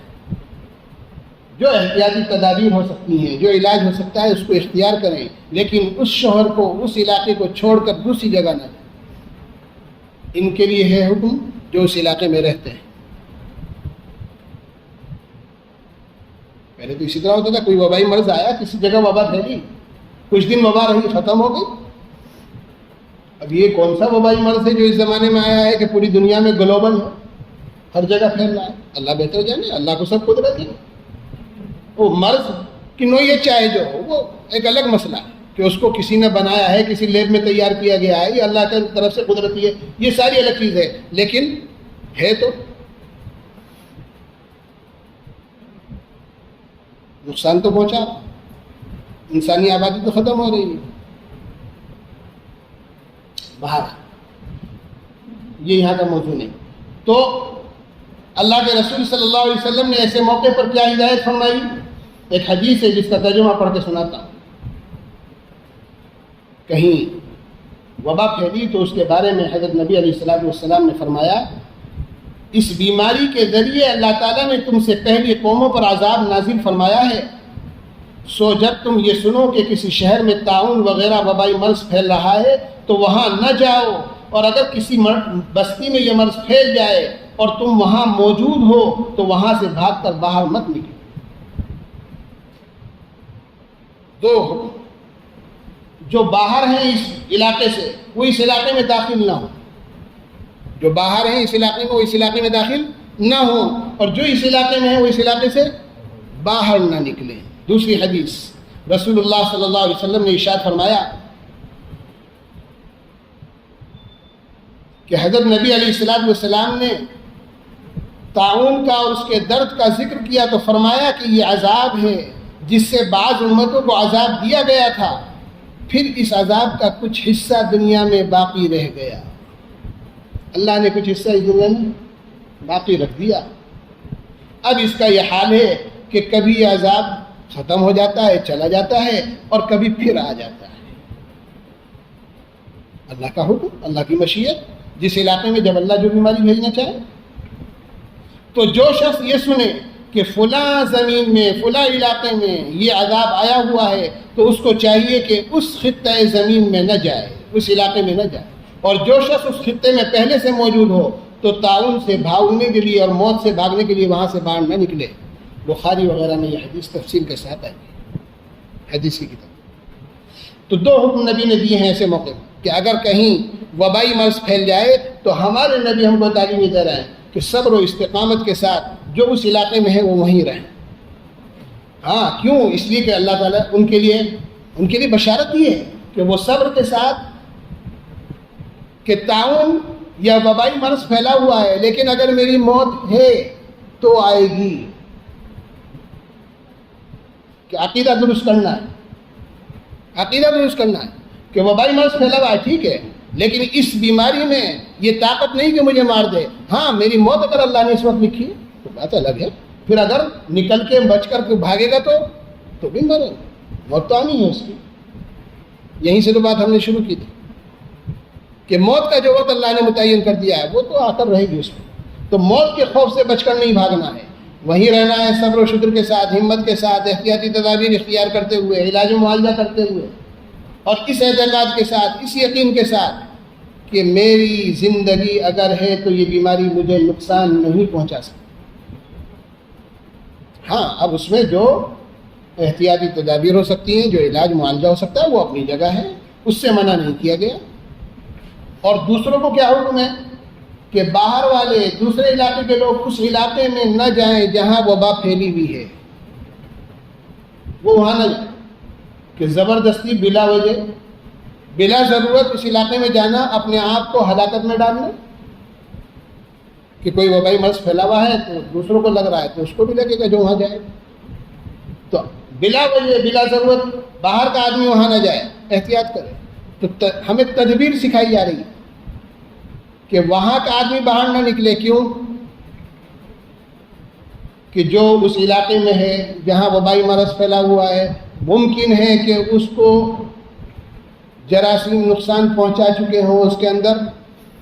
جو احتیاطی تدابیر ہو سکتی ہیں، جو علاج ہو سکتا ہے، اس کو اختیار کریں، لیکن اس شہر کو، اس علاقے کو چھوڑ کر دوسری جگہ نہ جائیں. ان کے لیے ہے حکم جو اس علاقے میں رہتے ہیں. پہلے تو اسی طرح ہوتا تھا، کوئی وبائی مرض آیا، کسی جگہ وبا پھیلی، کچھ دن وبا رہی، ختم ہو گئی. اب یہ کون سا وبائی مرض ہے جو اس زمانے میں آیا ہے کہ پوری دنیا میں گلوبل ہے، ہر جگہ پھیل رہا ہے؟ اللہ بہتر جانے، اللہ کو سب قدرت ہے. وہ مرض کی نوعیت چاہے جو ہو، وہ ایک الگ مسئلہ ہے کہ اس کو کسی نے بنایا ہے، کسی لیب میں تیار کیا گیا ہے، یہ اللہ کی طرف سے قدرتی ہے، یہ ساری الگ چیز ہے، لیکن ہے تو نقصان تو پہنچا، انسانی آبادی تو ختم ہو رہی ہے. باہر یہ یہاں کا موضوع نہیں. تو اللہ کے رسول صلی اللہ علیہ وسلم نے ایسے موقع پر کیا ہدایت فرمائی؟ ایک حدیث ہے جس کا ترجمہ پڑھ کے سناتا ہوں. کہیں وبا پھیلی تو اس کے بارے میں حضرت نبی علیہ السلام نے فرمایا، اس بیماری کے ذریعے اللہ تعالیٰ نے تم سے پہلی قوموں پر عذاب نازل فرمایا ہے. سو جب تم یہ سنو کہ کسی شہر میں طاعون وغیرہ وبائی مرض پھیل رہا ہے تو وہاں نہ جاؤ، اور اگر کسی بستی میں یہ مرض پھیل جائے اور تم وہاں موجود ہو تو وہاں سے بھاگ کر باہر مت نکلو. دو حکم، جو باہر ہیں اس علاقے سے وہ اس علاقے میں داخل نہ ہو، جو باہر ہیں اس علاقے میں وہ اس علاقے میں داخل نہ ہو، اور جو اس علاقے میں ہے وہ اس علاقے سے باہر نہ نکلیں. دوسری حدیث، رسول اللہ صلی اللہ علیہ وسلم نے ارشاد فرمایا کہ حضرت نبی علیہ السلام نے طاعون کا اور اس کے درد کا ذکر کیا تو فرمایا کہ یہ عذاب ہے جس سے بعض امتوں کو عذاب دیا گیا تھا، پھر اس عذاب کا کچھ حصہ دنیا میں باقی رہ گیا۔ اللہ نے کچھ حصہ اس دنیا میں باقی رکھ دیا۔ اب اس کا یہ حال ہے کہ کبھی یہ عذاب ختم ہو جاتا ہے، چلا جاتا ہے، اور کبھی پھر آ جاتا ہے۔ اللہ کا حکم، اللہ کی مشیت، جس علاقے میں جب اللہ جو بیماری بھیجنا چاہے۔ تو جو شخص یہ سنے کہ فلاں زمین میں، فلاں علاقے میں یہ عذاب آیا ہوا ہے، تو اس کو چاہیے کہ اس خطۂ زمین میں نہ جائے، اس علاقے میں نہ جائے۔ اور جو شخص اس خطے میں پہلے سے موجود ہو تو طاعون سے بھاگنے کے لیے اور موت سے بھاگنے کے لیے وہاں سے باہر نہ نکلے۔ بخاری وغیرہ میں یہ حدیث تفصیل کے ساتھ آئی، حدیث کی کتاب۔ تو دو حکم نبی نے دیے ہیں ایسے موقع میں کہ اگر کہیں وبائی مرض پھیل جائے تو ہمارے نبی ہم کو تعلیم دے رہے ہیں کہ صبر و استقامت کے ساتھ جو اس علاقے میں ہے وہ وہیں رہیں۔ ہاں، کیوں؟ اس لیے کہ اللہ تعالیٰ ان کے لیے بشارت دی ہے کہ وہ صبر کے ساتھ، کہ طاعون یا وبائی مرض پھیلا ہوا ہے لیکن اگر میری موت ہے تو آئے گی۔ کہ عقیدہ درست کرنا ہے، عقیدہ درست کرنا ہے کہ وبائی مرض پھیلا ہوا ہے، ٹھیک ہے، لیکن اس بیماری میں یہ طاقت نہیں کہ مجھے مار دے۔ ہاں، میری موت اگر اللہ نے اس وقت لکھی تو بات الگ ہے، پھر اگر نکل کے بچ کر بھاگے گا تو بھی مرے، موت تو آنی ہے اس کی۔ یہیں سے تو بات ہم نے شروع کی تھی کہ موت کا جو وقت اللہ نے متعین کر دیا ہے وہ تو آ کر رہے گی اس میں۔ تو موت کے خوف سے بچ کر نہیں بھاگنا ہے، وہیں رہنا ہے، صبر و شکر کے ساتھ، ہمت کے ساتھ، احتیاطی تدابیر اختیار کرتے ہوئے، علاج و معالجہ کرتے ہوئے، اور اس اعتقاد کے ساتھ، اس یقین کے ساتھ کہ میری زندگی اگر ہے تو یہ بیماری مجھے نقصان نہیں پہنچا سکتی۔ ہاں، اب اس میں جو احتیاطی تدابیر ہو سکتی ہیں، جو علاج معالجہ ہو سکتا ہے، وہ اپنی جگہ ہے، اس سے منع نہیں کیا گیا۔ اور دوسروں کو کیا حکم ہے کہ باہر والے دوسرے علاقے کے لوگ اس علاقے میں نہ جائیں جہاں وبا پھیلی ہوئی ہے، وہ وہاں نہ جائیں، کہ زبردستی بلا وجہ، بلا ضرورت اس علاقے میں جانا اپنے آپ کو ہلاکت میں ڈالنا۔ کہ کوئی وبائی مرض پھیلا ہوا ہے تو دوسروں کو لگ رہا ہے تو اس کو بھی لگے گا جو وہاں جائے۔ تو بلا وجہ، بلا ضرورت باہر کا آدمی وہاں نہ جائے، احتیاط کرے۔ تو ہمیں تدبیر سکھائی جا رہی ہے کہ وہاں کا آدمی باہر نہ نکلے۔ کیوں؟ کہ جو اس علاقے میں ہے جہاں وبائی مرض پھیلا ہوا ہے، ممکن ہے کہ اس کو جراثیم نقصان پہنچا چکے ہوں، اس کے اندر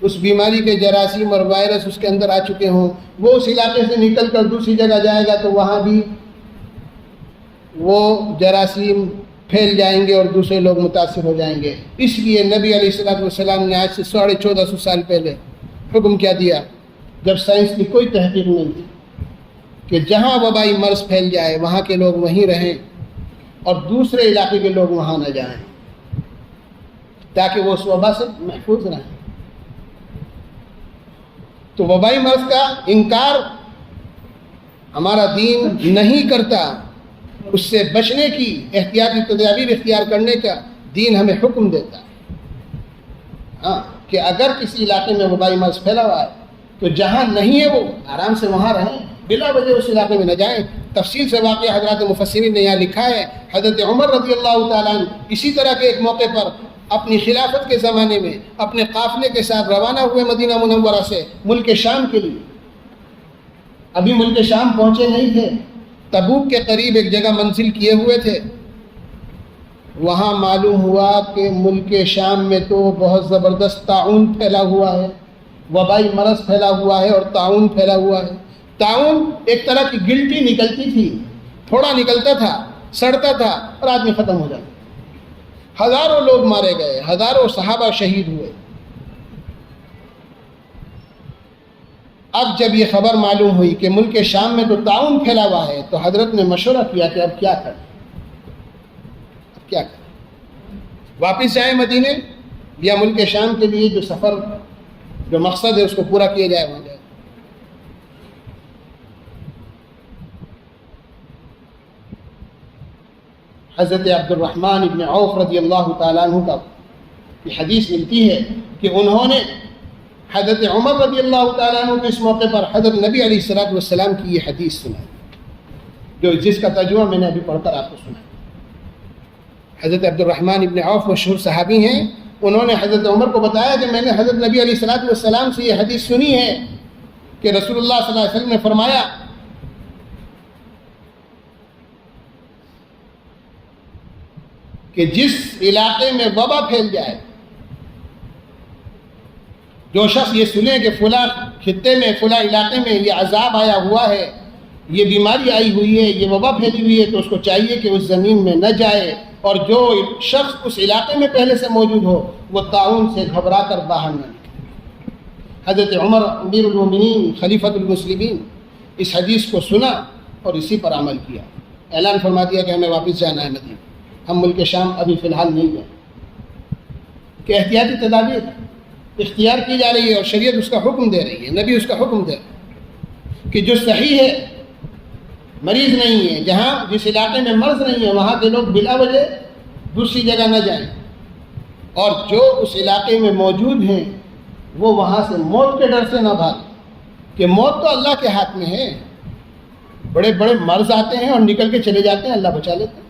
اس بیماری کے جراثیم اور وائرس اس کے اندر آ چکے ہوں، وہ اس علاقے سے نکل کر دوسری جگہ جائے گا تو وہاں بھی وہ جراثیم پھیل جائیں گے اور دوسرے لوگ متاثر ہو جائیں گے۔ اس لیے نبی علیہ السلام نے آج سے 1450 سال پہلے حکم کیا دیا، جب سائنس کی کوئی تحقیق نہیں تھی، کہ جہاں وبائی مرض پھیل جائے وہاں کے لوگ وہیں رہیں اور دوسرے علاقے کے لوگ وہاں نہ جائیں، تاکہ وہ اس وبا سے محفوظ رہیں۔ تو وبائی مرض کا انکار ہمارا دین نہیں کرتا، اس سے بچنے کی احتیاطی تدابیر اختیار کرنے کا دین ہمیں حکم دیتا ہے۔ ہاں، کہ اگر کسی علاقے میں وبائی مرض پھیلا ہوا ہے تو جہاں نہیں ہے وہ آرام سے وہاں رہیں، بلا وجہ اس علاقے میں نہ جائیں۔ تفصیل سے واقعہ حضرات مفسرین نے یہاں لکھا ہے۔ حضرت عمر رضی اللہ تعالیٰ عنہ اسی طرح کے ایک موقع پر اپنی خلافت کے زمانے میں اپنے قافلے کے ساتھ روانہ ہوئے مدینہ منورہ سے ملک شام کے لیے۔ ابھی ملک شام پہنچے نہیں تھے، تبوک کے قریب ایک جگہ منزل کیے ہوئے تھے۔ وہاں معلوم ہوا کہ ملک شام میں تو بہت زبردست طاعون پھیلا ہوا ہے، وبائی مرض پھیلا ہوا ہے اور طاعون پھیلا ہوا ہے۔ طاعون ایک طرح کی گلٹی نکلتی تھی، تھوڑا نکلتا تھا، سڑتا تھا اور آدمی ختم ہو جاتا۔ ہزاروں لوگ مارے گئے، ہزاروں صحابہ شہید ہوئے۔ اب جب یہ خبر معلوم ہوئی کہ ملک شام میں تو طاعون پھیلا ہوا ہے تو حضرت نے مشورہ کیا کہ اب کیا کریں، واپس جائیں مدینے یا ملک شام کے لیے جو سفر، جو مقصد ہے اس کو پورا کیا جائے وہاں جائے۔ حضرت عبد الرحمن ابن عوف رضی اللہ تعالیٰ عنہ کا یہ حدیث ملتی ہے کہ انہوں نے حضرت عمر رضی اللہ تعالیٰ عنہ کے اس موقع پر حضرت نبی علیہ الصلوۃ والسلام کی یہ حدیث سنائی، جس کا ترجمہ میں نے ابھی پڑھ کر آپ کو سنا۔ حضرت عبد الرحمن ابن عوف مشہور صحابی ہیں، انہوں نے حضرت عمر کو بتایا کہ میں نے حضرت نبی علیہ الصلوۃ والسلام سے یہ حدیث سنی ہے کہ رسول اللہ صلی اللہ علیہ وسلم نے فرمایا کہ جس علاقے میں وبا پھیل جائے، جو شخص یہ سنے کہ فلاں خطے میں فلاں علاقے میں یہ عذاب آیا ہوا ہے، یہ بیماری آئی ہوئی ہے، یہ وبا پھیلی ہوئی ہے، تو اس کو چاہیے کہ اس زمین میں نہ جائے، اور جو شخص اس علاقے میں پہلے سے موجود ہو وہ طاعون سے گھبرا کر باہر نہ نکلے۔ حضرت عمر امیر المومنین خلیفۃ المسلمین اس حدیث کو سنا اور اسی پر عمل کیا، اعلان فرما دیا کہ ہمیں واپس جانا ہے مدینہ، ہم ملک شام ابھی فی الحال نہیں ہیں، کہ احتیاطی تدابیر اختیار کی جا رہی ہے اور شریعت اس کا حکم دے رہی ہے، نبی اس کا حکم دے رہا ہے کہ جو صحیح ہے، مریض نہیں ہے، جہاں جس علاقے میں مرض نہیں ہے وہاں کے لوگ بلا وجہ دوسری جگہ نہ جائیں، اور جو اس علاقے میں موجود ہیں وہ وہاں سے موت کے ڈر سے نہ بھاگیں، کہ موت تو اللہ کے ہاتھ میں ہے، بڑے بڑے مرض آتے ہیں اور نکل کے چلے جاتے ہیں، اللہ بچا لیتے ہیں۔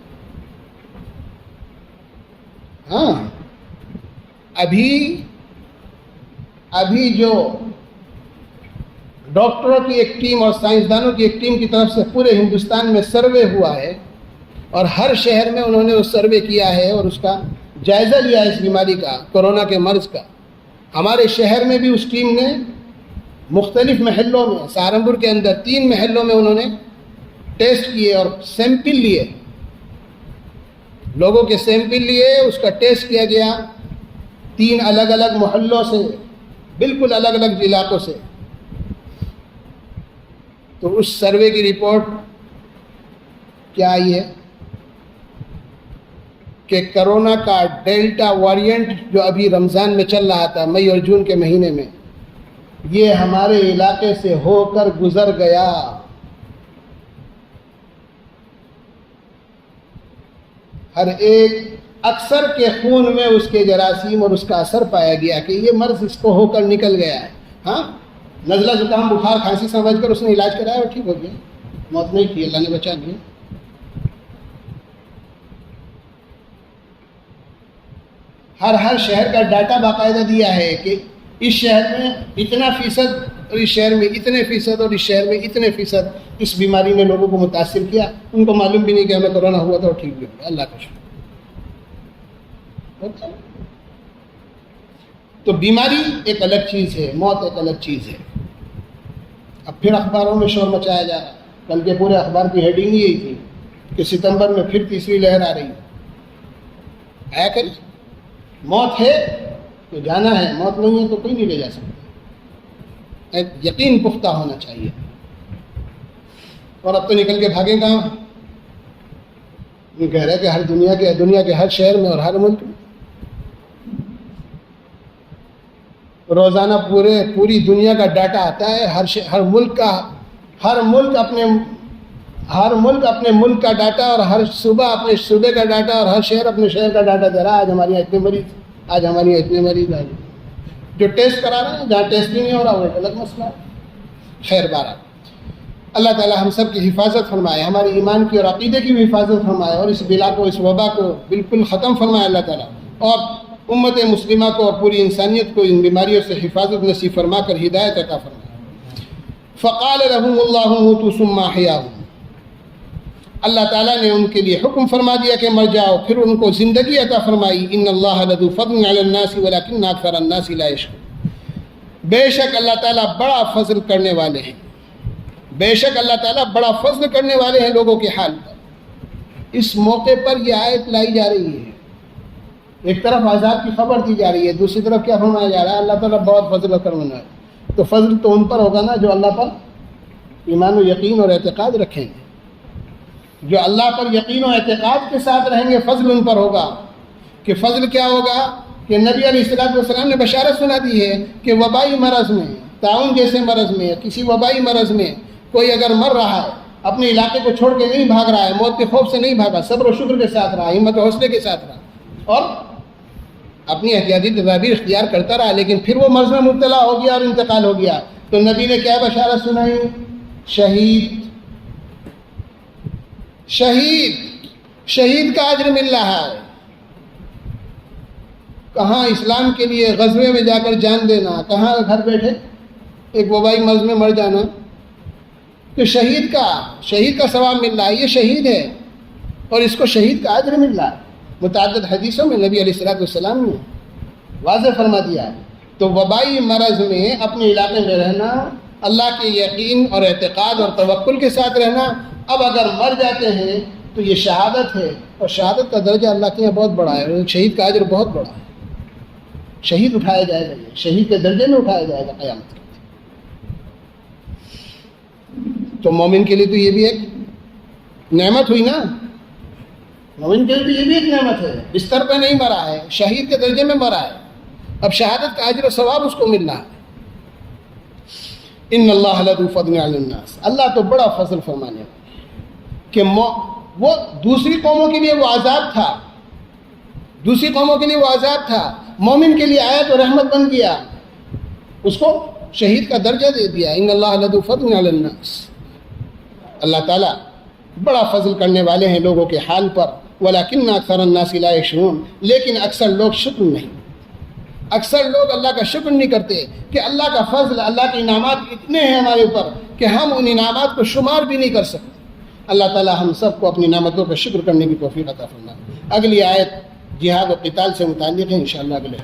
ہاں ابھی جو ڈاکٹروں کی ایک ٹیم اور سائنسدانوں کی ایک ٹیم کی طرف سے پورے ہندوستان میں سروے ہوا ہے، اور ہر شہر میں انہوں نے اس سروے کیا ہے اور اس کا جائزہ لیا ہے، اس بیماری کا، کورونا کے مرض کا۔ ہمارے شہر میں بھی اس ٹیم نے مختلف محلوں میں، سہارنپور کے اندر 3 محلوں میں انہوں نے ٹیسٹ کیے اور سیمپل لیے، لوگوں کے سیمپل لیے، اس کا ٹیسٹ کیا گیا 3 الگ الگ محلوں سے، بالکل الگ الگ علاقوں سے۔ تو اس سروے کی رپورٹ کیا آئی ہے کہ کرونا کا ڈیلٹا ویرینٹ جو ابھی رمضان میں چل رہا تھا، مئی اور جون کے مہینے میں، یہ ہمارے علاقے سے ہو کر گزر گیا۔ ہر ایک اکثر کے خون میں اس کے جراثیم اور اس کا اثر پایا گیا کہ یہ مرض اس کو ہو کر نکل گیا ہے۔ ہاں نزلہ زکام بخار کھانسی سمجھ کر اس نے علاج کرایا اور ٹھیک ہو گیا، موت نہیں کی، اللہ نے بچا لیا۔ ہر شہر کا ڈاٹا باقاعدہ دیا ہے کہ اس شہر میں اتنا فیصد اور اس شہر میں اتنے فیصد اور اس شہر میں اتنے فیصد اس بیماری نے لوگوں کو متاثر کیا، ان کو معلوم بھی نہیں کہ ہمیں کورونا ہوا تھا اور ٹھیک بھی ہوا، اللہ کا شکر۔ تو بیماری ایک الگ چیز ہے، موت ایک الگ چیز ہے۔ اب پھر اخباروں میں شور مچایا جا رہا ہے، کل کے پورے اخبار کی ہیڈنگ یہی تھی کہ ستمبر میں پھر تیسری لہر آ رہی ہے۔ آیا کر موت ہے تو جانا ہے، موت نہیں ہے تو کوئی نہیں لے جا سکتا، یقین پختہ ہونا چاہیے۔ اور اب تو نکل کے بھاگیں کہاں؟ یہ کہہ رہے کہ دنیا کے ہر شہر میں اور ہر ملک میں روزانہ پوری دنیا کا ڈاٹا آتا ہے، ہر ملک اپنے ملک کا ڈاٹا، اور ہر صوبہ اپنے صوبے کا ڈاٹا، اور ہر شہر اپنے شہر کا ڈاٹا دے رہا ہے۔ آج ہمارے یہاں اتنے مریض، آج جو ٹیسٹ کرا رہے ہیں، جہاں ٹیسٹ بھی نہیں ہو رہا وہ ایک الگ مسئلہ ہے۔ خیر بہرحال اللہ تعالی ہم سب کی حفاظت فرمائے، ہمارے ایمان کی اور عقیدے کی بھی حفاظت فرمائے، اور اس بلا کو، اس وبا کو بالکل ختم فرمائے اللہ تعالی، اور امت مسلمہ کو اور پوری انسانیت کو ان بیماریوں سے حفاظت نصیب فرما کر ہدایت عطا فرمائے۔ فقال لهم الله موتوا ثم احياهم، اللہ تعالیٰ نے ان کے لیے حکم فرما دیا کہ مر جاؤ، پھر ان کو زندگی عطا فرمائی۔ ان اللہ لذو فضل علی الناس ولکن اکثر الناس لا یشکرون، بے شک اللہ تعالیٰ بڑا فضل کرنے والے ہیں، بے شک اللہ تعالیٰ بڑا فضل کرنے والے ہیں لوگوں کے حال پر۔ اس موقع پر یہ آیت لائی جا رہی ہے، ایک طرف عذاب کی خبر دی جا رہی ہے، دوسری طرف کیا فرمایا جا رہا ہے؟ اللہ تعالیٰ بہت فضل و کرم ہے۔ تو فضل تو ان پر ہوگا نا جو اللہ پر ایمان و یقین اور اعتقاد رکھیں گے، جو اللہ پر یقین و اعتقاد کے ساتھ رہیں گے، فضل ان پر ہوگا۔ کہ فضل کیا ہوگا؟ کہ نبی علیہ الصلوۃ والسلام نے بشارت سنا دی ہے کہ وبائی مرض میں، طاعون جیسے مرض میں، کسی وبائی مرض میں کوئی اگر مر رہا ہے، اپنے علاقے کو چھوڑ کے نہیں بھاگ رہا ہے، موت کے خوف سے نہیں بھاگا، صبر و شکر کے ساتھ رہا، ہمت و حوصلے کے ساتھ رہا اور اپنی احتیاطی تدابیر اختیار کرتا رہا، لیکن پھر وہ مرض میں مبتلا ہو گیا اور انتقال ہو گیا، تو نبی نے کیا بشارت سنائی؟ شہید، شہید، شہید کا اجر مل رہا ہے۔ کہاں اسلام کے لیے غزوے میں جا کر جان دینا، کہاں گھر بیٹھے ایک وبائی مرض میں مر جانا، تو شہید کا ثواب مل رہا ہے، یہ شہید ہے اور اس کو شہید کا اجر مل رہا ہے۔ متعدد حدیثوں میں نبی علیہ السلام نے واضح فرما دیا ہے۔ تو وبائی مرض میں اپنے علاقے میں رہنا، اللہ کے یقین اور اعتقاد اور توکل کے ساتھ رہنا۔ اب اگر مر جاتے ہیں تو یہ شہادت ہے، اور شہادت کا درجہ اللہ کے یہاں بہت بڑا ہے، اور شہید کا اجر بہت بڑا ہے۔ شہید اٹھایا جائے گا، یہ شہید کے درجے میں اٹھایا جائے گا قیامت کے دن۔ تو مومن کے لیے تو یہ بھی ایک نعمت ہوئی نا، مومن کے لیے تو یہ بھی ایک نعمت ہے، بستر پہ نہیں مرا ہے، شہید کے درجے میں مرا ہے، اب شہادت کا اجر و ثواب اس کو مل رہا ہے۔ ان اللہ لذو فضل علی الناس، اللہ تو بڑا فضل فرمانے والا کہ وہ دوسری قوموں کے لیے وہ عذاب تھا، دوسری قوموں کے لیے وہ عذاب تھا، مومن کے لیے آیت و رحمت بن گیا، اس کو شہید کا درجہ دے دیا۔ ان اللہ لذو فضل علی الناس، اللہ تعالیٰ بڑا فضل کرنے والے ہیں لوگوں کے حال پر۔ ولیکن اکثر الناس لا یشکرون، لیکن اکثر لوگ شکر نہیں، اکثر لوگ اللہ کا شکر نہیں کرتے کہ اللہ کا فضل، اللہ کے انعامات اتنے ہیں ہمارے اوپر کہ ہم ان انعامات کو شمار بھی نہیں کر سکتے۔ اللہ تعالیٰ ہم سب کو اپنی نعمتوں کا شکر کرنے کی توفیق عطا فرمائے۔ اگلی آیت جہاد و قتال سے متعلق ہے، انشاءاللہ اگلے